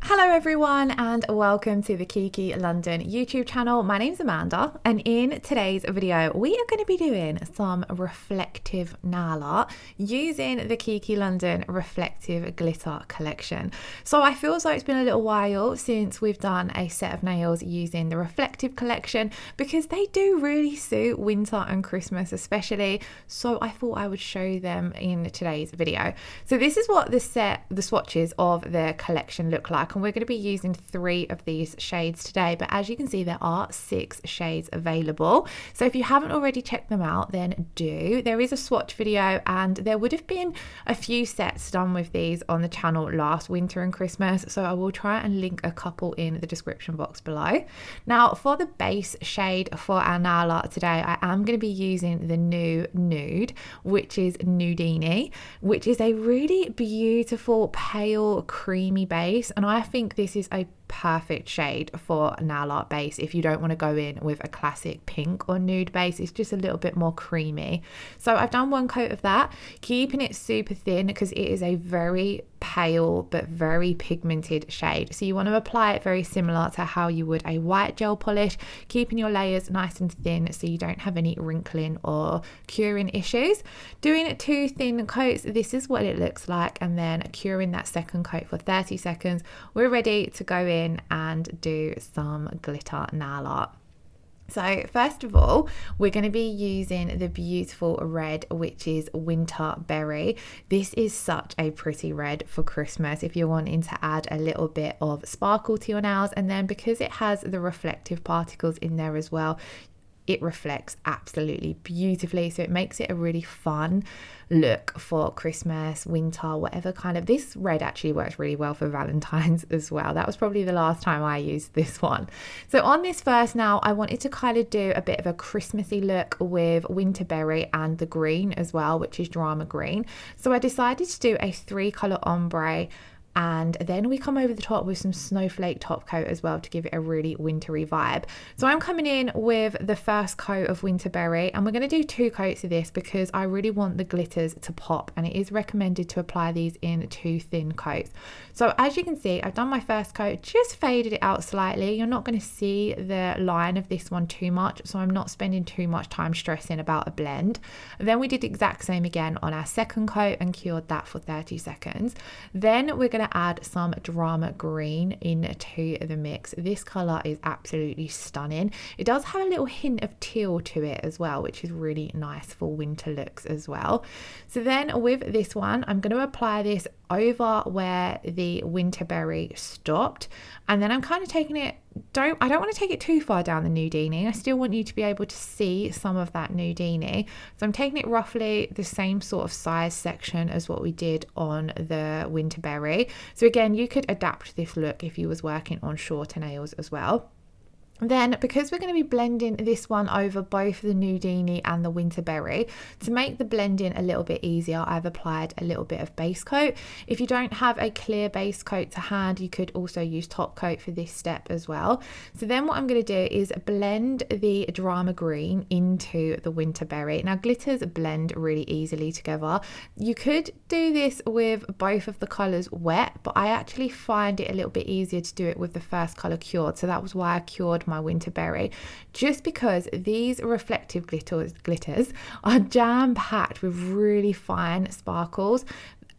Hello everyone and welcome to the Kiki London YouTube channel. My name's Amanda and in today's video we are going to be doing some reflective nail art using the Kiki London Reflective Glitter collection. So I feel as though it's been a little while since we've done a set of nails using the Reflective collection because they do really suit winter and Christmas especially, so I thought I would show them in today's video. So this is what the swatches of the collection look like, and we're going to be using 3 of these shades today, but as you can see there are 6 shades available. So if you haven't already checked them out, then do. There is a swatch video and there would have been a few sets done with these on the channel last winter and Christmas, so I will try and link a couple in the description box below. Now for the base shade for our nail art today, I am going to be using the new Nude, which is Nudeini, which is a really beautiful pale creamy base, and I think this is a perfect shade for a nail art base if you don't want to go in with a classic pink or nude base. It's just a little bit more creamy. So I've done 1 coat of that, keeping it super thin because it is a very pale but very pigmented shade, so you want to apply it very similar to how you would a white gel polish, keeping your layers nice and thin so you don't have any wrinkling or curing issues. Doing 2 thin coats, this is what it looks like, and then curing that second coat for 30 seconds. We're ready to go in and do some glitter nail art. So first of all, we're going to be using the beautiful red, which is Winter Berry. This is such a pretty red for Christmas if you're wanting to add a little bit of sparkle to your nails, and then because it has the reflective particles in there as well, it reflects absolutely beautifully, so it makes it a really fun look for Christmas, winter, whatever kind of. This red actually works really well for Valentine's as well. That was probably the last time I used this one. So on this first now, I wanted to kind of do a bit of a Christmassy look with Winter Berry and the green as well, which is Drama Green. So I decided to do a 3-color ombre, and then we come over the top with some snowflake top coat as well to give it a really wintry vibe. So I'm coming in with the first coat of Winter Berry, and we're going to do 2 coats of this because I really want the glitters to pop, and it is recommended to apply these in 2 thin coats. So as you can see, I've done my first coat, just faded it out slightly. You're not going to see the line of this one too much, so I'm not spending too much time stressing about a blend. And then we did the exact same again on our second coat and cured that for 30 seconds. Then we're going to add some Drama Green into the mix. This color is absolutely stunning. It does have a little hint of teal to it as well, which is really nice for winter looks as well. So then with this one, I'm going to apply this over where the Winter Berry stopped, and then I'm kind of taking it, I don't want to take it too far down the Nudeini. I still want you to be able to see some of that Nudeini, so I'm taking it roughly the same sort of size section as what we did on the Winter Berry. So again, you could adapt this look if you was working on shorter nails as well. Then because we're going to be blending this one over both the Nudeini and the Winter Berry, to make the blending a little bit easier, I've applied a little bit of base coat. If you don't have a clear base coat to hand, you could also use top coat for this step as well. So then what I'm going to do is blend the Drama Green into the Winter Berry. Now glitters blend really easily together. You could do this with both of the colours wet, but I actually find it a little bit easier to do it with the first colour cured, so that was why I cured my Winter Berry, just because these reflective glitters are jam-packed with really fine sparkles,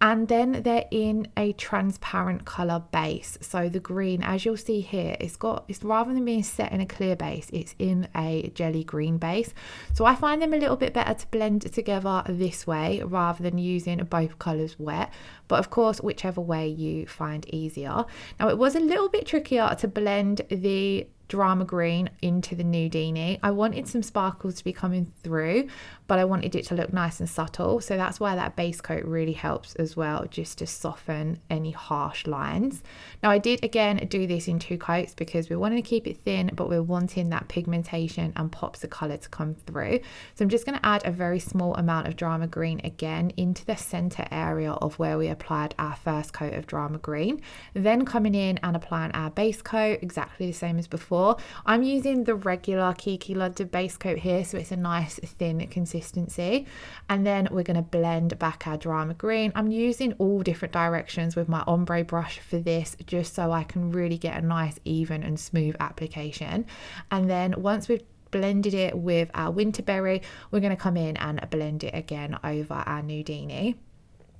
and then they're in a transparent color base. So the green, as you'll see here, it's rather than being set in a clear base, it's in a jelly green base. So I find them a little bit better to blend together this way rather than using both colors wet, but of course whichever way you find easier. Now it was a little bit trickier to blend the Drama Green into the Nudeini. I wanted some sparkles to be coming through, but I wanted it to look nice and subtle, so that's why that base coat really helps as well, just to soften any harsh lines. Now I did again do this in 2 coats because we wanted to keep it thin, but we're wanting that pigmentation and pops of color to come through. So I'm just going to add a very small amount of Drama Green again into the center area of where we applied our first coat of Drama Green, then coming in and applying our base coat exactly the same as before, before. I'm using the regular Kiki London base coat here, so it's a nice thin consistency. And then we're going to blend back our drama green. I'm using all different directions with my ombre brush for this, just so I can really get a nice even and smooth application. And then once we've blended it with our winterberry, we're going to come in and blend it again over our Nudeini.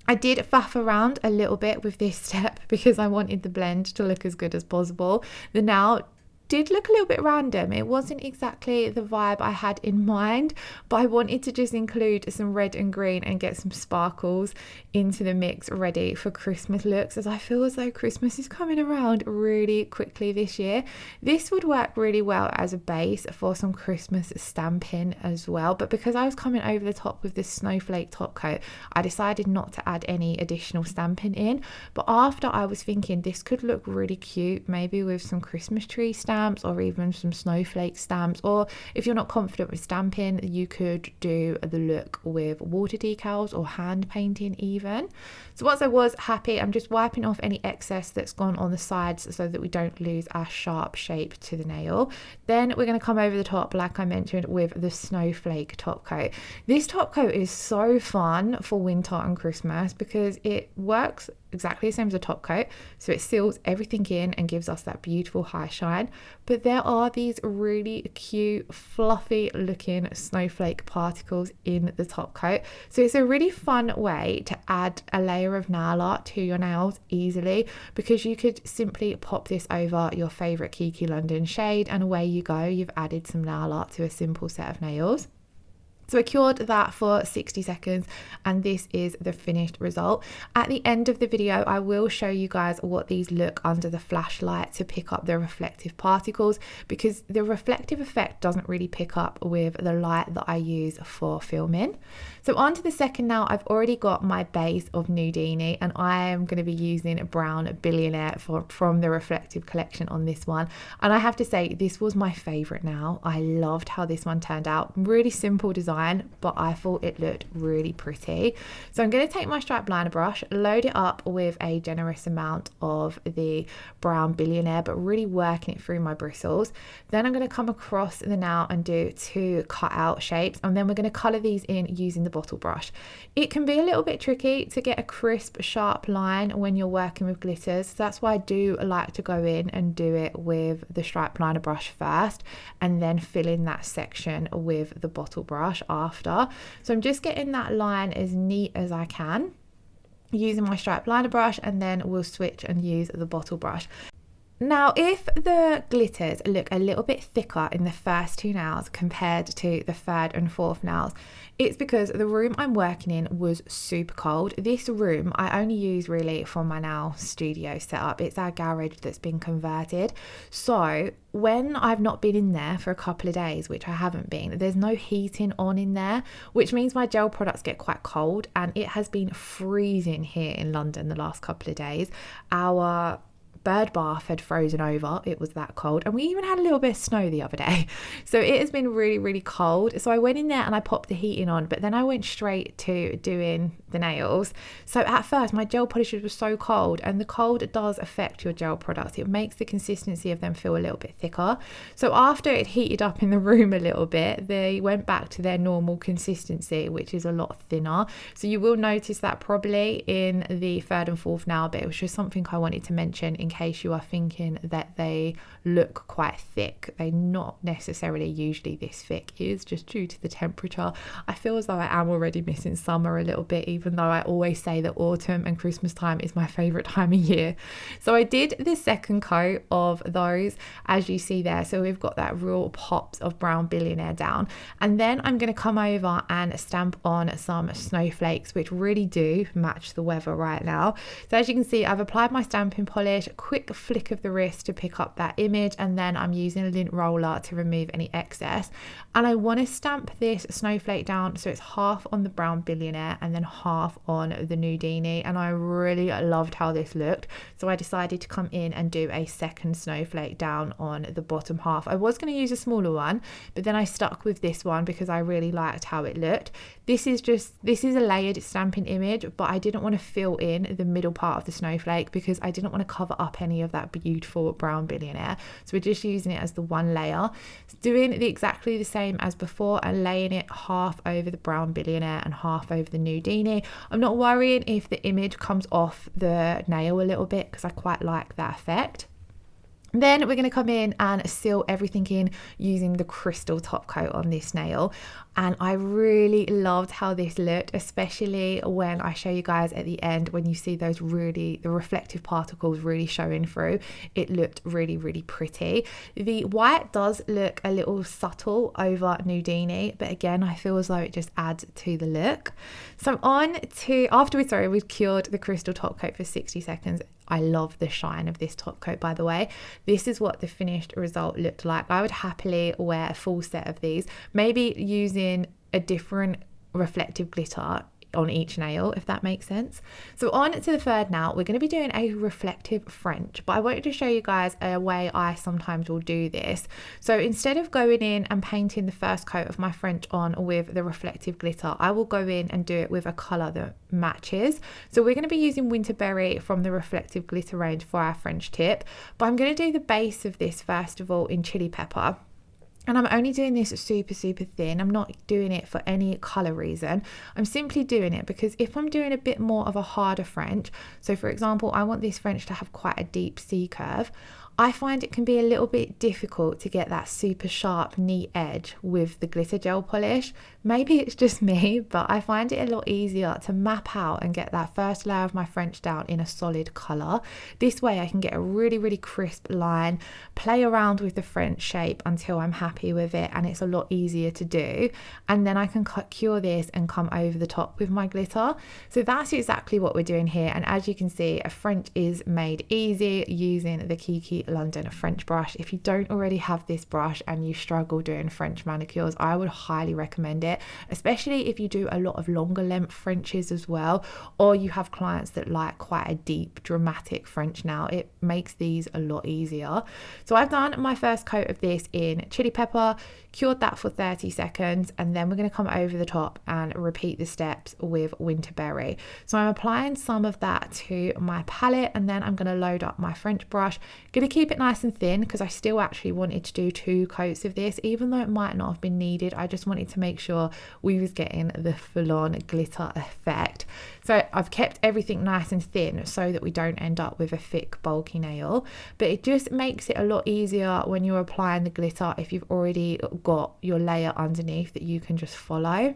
I did faff around a little bit with this step because I wanted the blend to look as good as possible. The nail did look a little bit random. It wasn't exactly the vibe I had in mind, but I wanted to just include some red and green and get some sparkles into the mix ready for Christmas looks, as I feel as though Christmas is coming around really quickly this year. This would work really well as a base for some Christmas stamping as well, but because I was coming over the top with this snowflake top coat, I decided not to add any additional stamping in. But after, I was thinking this could look really cute, maybe with some Christmas tree stamps or even some snowflake stamps, or if you're not confident with stamping, you could do the look with water decals or hand painting even. So once I was happy, I'm just wiping off any excess that's gone on the sides so that we don't lose our sharp shape to the nail. Then we're going to come over the top, like I mentioned, with the snowflake top coat. This top coat is so fun for winter and Christmas because it works exactly the same as a top coat, so it seals everything in and gives us that beautiful high shine. But there are these really cute fluffy looking snowflake particles in the top coat, so it's a really fun way to add a layer of nail art to your nails easily, because you could simply pop this over your favorite Kiki London shade and away you go, you've added some nail art to a simple set of nails. So I cured that for 60 seconds and this is the finished result. At the end of the video, I will show you guys what these look under the flashlight to pick up the reflective particles, because the reflective effect doesn't really pick up with the light that I use for filming. So on to the second nail. I've already got my base of Nudeini and I am going to be using a brown Billionaire from the reflective collection on this one. And I have to say, this was my favorite nail. I loved how this one turned out. Really simple design, but I thought it looked really pretty. So I'm going to take my striped liner brush, load it up with a generous amount of the brown Billionaire, but really working it through my bristles. Then I'm going to come across the nail and do 2 cutout shapes, and then we're going to colour these in using the bottle brush. It can be a little bit tricky to get a crisp, sharp line when you're working with glitters. So that's why I do like to go in and do it with the striped liner brush first and then fill in that section with the bottle brush after. So I'm just getting that line as neat as I can using my striped liner brush, and then we'll switch and use the bottle brush. Now, if the glitters look a little bit thicker in the first 2 nails compared to the third and fourth nails, it's because the room I'm working in was super cold. This room I only use really for my nail studio setup. It's our garage that's been converted. So when I've not been in there for a couple of days, which I haven't been, there's no heating on in there, which means my gel products get quite cold, and it has been freezing here in London the last couple of days. Our bird bath had frozen over, it was that cold, and we even had a little bit of snow the other day, so it has been really, really cold. So I went in there and I popped the heating on, but then I went straight to doing the nails. So at first my gel polishes were so cold, and the cold does affect your gel products. It makes the consistency of them feel a little bit thicker. So after it heated up in the room a little bit, they went back to their normal consistency, which is a lot thinner. So you will notice that probably in the third and fourth nail, but it was just something I wanted to mention in case you are thinking that they look quite thick. They're not necessarily usually this thick. It is just due to the temperature. I feel as though I am already missing summer a little bit, even though I always say that autumn and Christmas time is my favorite time of year. So I did the second coat of those, as you see there. So we've got that real pops of brown Billionaire down, and then I'm going to come over and stamp on some snowflakes, which really do match the weather right now. So as you can see, I've applied my stamping polish, quick flick of the wrist to pick up that image, and then I'm using a lint roller to remove any excess. And I want to stamp this snowflake down so it's half on the brown Billionaire and then half on the Nudeini, and I really loved how this looked, so I decided to come in and do a second snowflake down on the bottom half. I was going to use a smaller one, but then I stuck with this one because I really liked how it looked. This is a layered stamping image, but I didn't want to fill in the middle part of the snowflake because I didn't want to cover up up any of that beautiful brown Billionaire. So we're just using it as the one layer, doing exactly the same as before and laying it half over the brown Billionaire and half over the Nudeini. I'm not worrying if the image comes off the nail a little bit because I quite like that effect. Then we're going to come in and seal everything in using the crystal top coat on this nail. And I really loved how this looked, especially when I show you guys at the end, when you see those the reflective particles really showing through. It looked really, really pretty. The white does look a little subtle over Nudeini, but again, I feel as though it just adds to the look. So after we've cured the crystal top coat for 60 seconds. I love the shine of this top coat, by the way. This is what the finished result looked like. I would happily wear a full set of these, maybe using a different reflective glitter on each nail, if that makes sense. So on to the third now, we're going to be doing a reflective French, but I wanted to show you guys a way I sometimes will do this. So instead of going in and painting the first coat of my French on with the reflective glitter, I will go in and do it with a colour that matches. So we're going to be using Winterberry from the reflective glitter range for our French tip, but I'm going to do the base of this first of all in chili pepper. And I'm only doing this super, super thin. I'm not doing it for any colour reason. I'm simply doing it because if I'm doing a bit more of a harder French, so for example, I want this French to have quite a deep C curve, I find it can be a little bit difficult to get that super sharp, neat edge with the glitter gel polish. Maybe it's just me, but I find it a lot easier to map out and get that first layer of my French down in a solid colour. This way I can get a really, really crisp line, play around with the French shape until I'm happy with it, and it's a lot easier to do. And then I can cure this and come over the top with my glitter. So that's exactly what we're doing here. And as you can see, a French is made easy using the Kiki London French brush. If you don't already have this brush and you struggle doing French manicures, I would highly recommend it, especially if you do a lot of longer length Frenches as well, or you have clients that like quite a deep dramatic French nail. It makes these a lot easier. So I've done my first coat of this in chili pepper, cured that for 30 seconds, and then we're going to come over the top and repeat the steps with Winterberry. So I'm applying some of that to my palette, and then I'm going to load up my French brush. Going to keep it nice and thin because I still actually wanted to do 2 coats of this, even though it might not have been needed. I just wanted to make sure we was getting the full-on glitter effect. So I've kept everything nice and thin so that we don't end up with a thick bulky nail, but it just makes it a lot easier when you're applying the glitter if you've already got your layer underneath that you can just follow,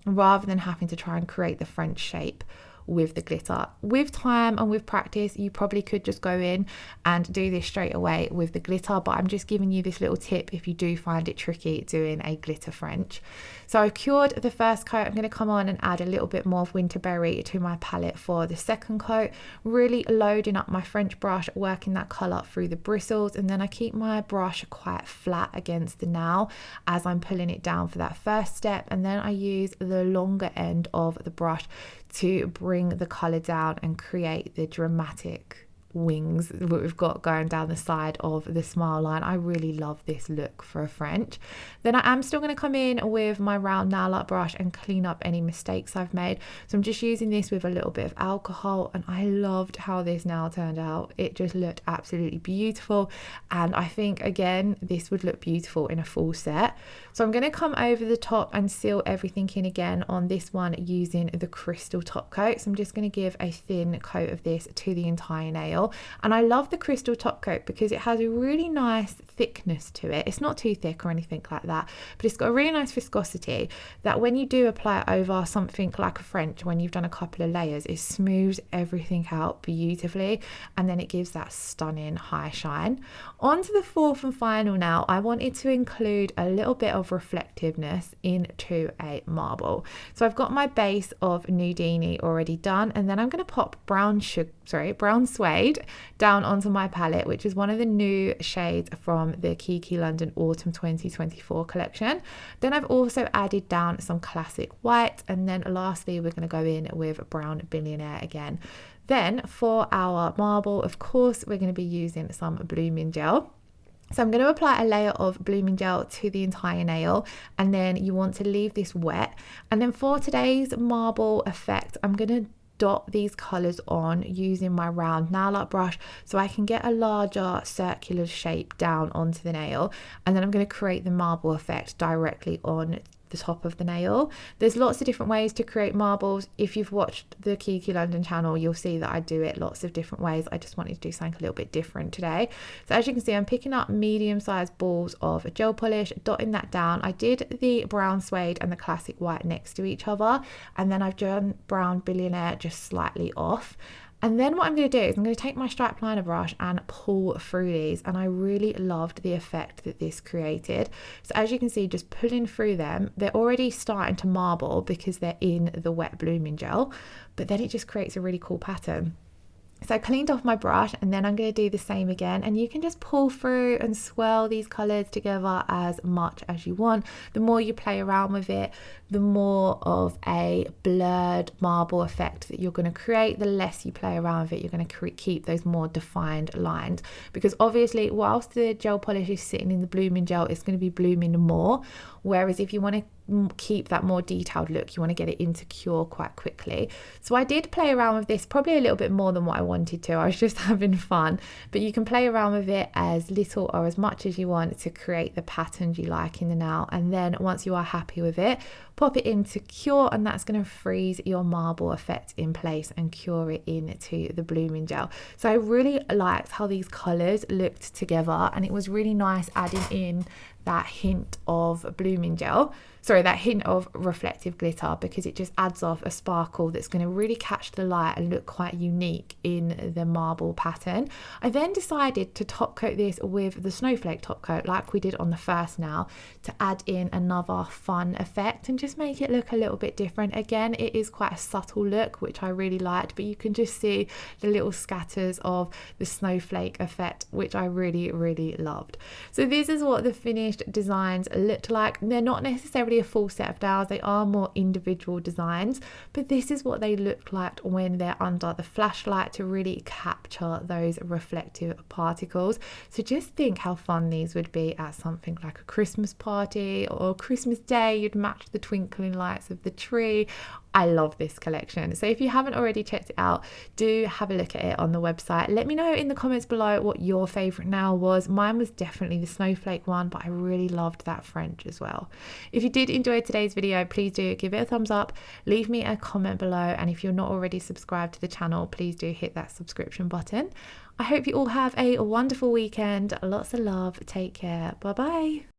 rather than having to try and create the French shape with the glitter. With time and with practice, you probably could just go in and do this straight away with the glitter, but I'm just giving you this little tip if you do find it tricky doing a glitter French. So I've cured the first coat. I'm going to come on and add a little bit more of Winterberry to my palette for the second coat, really loading up my French brush, working that colour through the bristles, and then I keep my brush quite flat against the nail as I'm pulling it down for that first step, and then I use the longer end of the brush to bring the colour down and create the dramatic wings that we've got going down the side of the smile line. I really love this look for a French. Then I am still going to come in with my round nail art brush and clean up any mistakes I've made. So I'm just using this with a little bit of alcohol, and I loved how this nail turned out. It just looked absolutely beautiful, and I think again this would look beautiful in a full set. So I'm going to come over the top and seal everything in again on this one using the crystal top coat. So I'm just going to give a thin coat of this to the entire nail. And I love the crystal top coat because it has a really nice thickness to it. It's not too thick or anything like that, but it's got a really nice viscosity that when you do apply it over something like a French, when you've done a couple of layers, it smooths everything out beautifully, and then it gives that stunning high shine. On to the fourth and final now, I wanted to include a little bit of reflectiveness into a marble. So I've got my base of Nudeini already done, and then I'm going to pop brown suede down onto my palette, which is one of the new shades from the Kiki London Autumn 2024 collection. Then I've also added down some classic white, and then lastly we're going to go in with brown Billionaire again. Then for our marble, of course, we're going to be using some blooming gel. So I'm going to apply a layer of blooming gel to the entire nail, and then you want to leave this wet. And then for today's marble effect, I'm going to dot these colours on using my round nail art brush so I can get a larger circular shape down onto the nail, and then I'm going to create the marble effect directly on the top of the nail. There's lots of different ways to create marbles. If you've watched the Kiki London channel, you'll see that I do it lots of different ways. I just wanted to do something a little bit different today. So as you can see, I'm picking up medium-sized balls of gel polish, dotting that down. I did the brown suede and the classic white next to each other, and then I've done brown Billionaire just slightly off. And then what I'm going to do is I'm going to take my stripe liner brush and pull through these, and I really loved the effect that this created. So as you can see, just pulling through them, they're already starting to marble because they're in the wet blooming gel, but then it just creates a really cool pattern. So I cleaned off my brush, and then I'm going to do the same again, and you can just pull through and swirl these colours together as much as you want. The more you play around with it, the more of a blurred marble effect that you're going to create. The less you play around with it, you're going to keep those more defined lines, because obviously whilst the gel polish is sitting in the blooming gel, it's going to be blooming more, whereas if you want to keep that more detailed look, you want to get it into cure quite quickly. So I did play around with this probably a little bit more than what I wanted to. I was just having fun, but you can play around with it as little or as much as you want to create the patterns you like in the nail. And then once you are happy with it, pop it into cure, and that's going to freeze your marble effect in place and cure it into the blooming gel. So I really liked how these colors looked together, and it was really nice adding in that hint of blooming gel, that hint of reflective glitter, because it just adds off a sparkle that's going to really catch the light and look quite unique in the marble pattern. I then decided to top coat this with the snowflake top coat like we did on the first nail, to add in another fun effect and just make it look a little bit different. Again, it is quite a subtle look, which I really liked, but you can just see the little scatters of the snowflake effect, which I really loved. So this is what the finished designs looked like. They're not necessarily a full set of nails, they are more individual designs, but this is what they look like when they're under the flashlight to really capture those reflective particles. So just think how fun these would be at something like a Christmas party or Christmas Day. You'd match the twinkling lights of the tree. I love this collection. So if you haven't already checked it out, do have a look at it on the website. Let me know in the comments below what your favorite nail was. Mine was definitely the snowflake one, but I really loved that French as well. If you did enjoy today's video, please do give it a thumbs up, leave me a comment below, and if you're not already subscribed to the channel, please do hit that subscription button. I hope you all have a wonderful weekend. Lots of love. Take care. Bye bye.